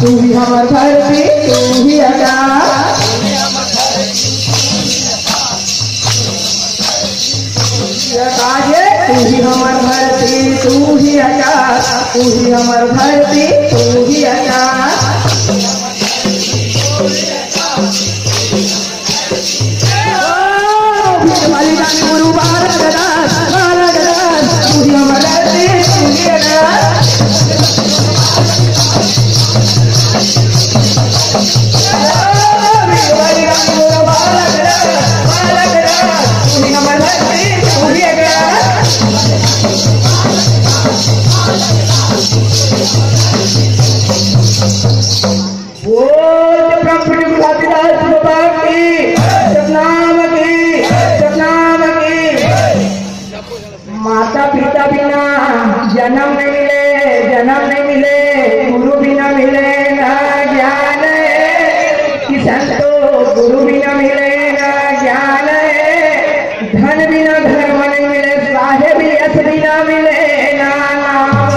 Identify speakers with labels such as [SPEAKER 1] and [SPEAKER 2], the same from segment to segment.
[SPEAKER 1] तू ही हमर धरती तू ही आकाश, तू ही हमर धरती तू ही आकाश, तू ही हमर धरती तू ही आकाश। गुरु बालक दास तू ही हमर धरती तू ही आकाश, माता पिता बिना जन्म नहीं मिले, गुरु बिना मिले ना ज्ञान है, किसान तो गुरु बिना मिले ना ज्ञान है, धन बिना धर्म नहीं मिले, साहेब यश बिना मिले ना नाम।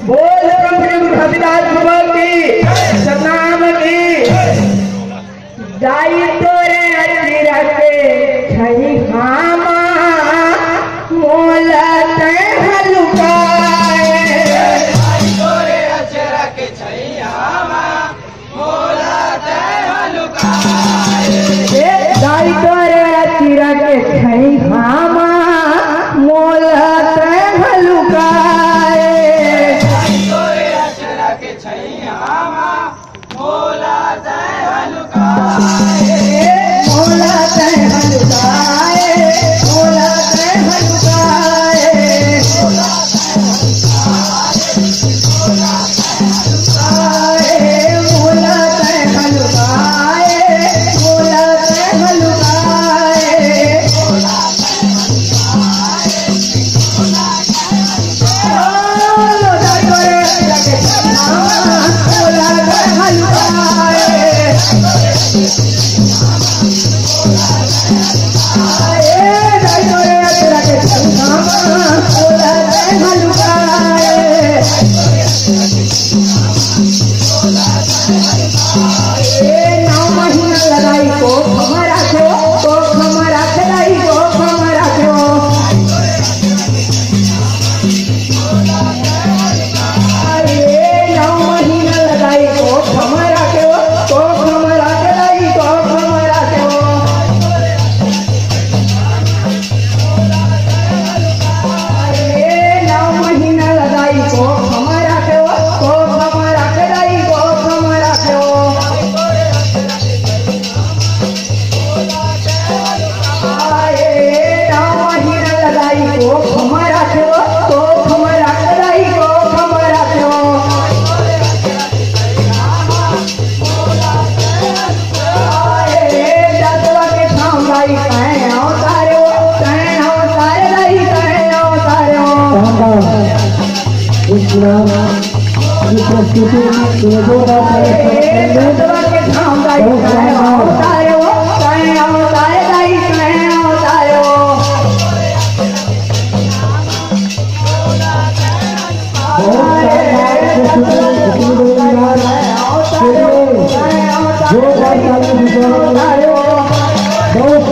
[SPEAKER 1] बोल रघुनाथ बाबा की सतनाम की। जाई तोरे अजीरा के छई हामा मोला ते हलुकाए, जाई तोरे अजीरा के छई हामा मोला ते हलुकाए, जाई तोरे अजीरा के छई हामा मोला ते हलुकाए, जाई तोरे अजीरा के छई हामा मोला ते हलुकाए, मोला ते हलुकाए, मोला ते हलुकाए, मोला ते हलुकाए, मोला ते हलुकाए, बहुत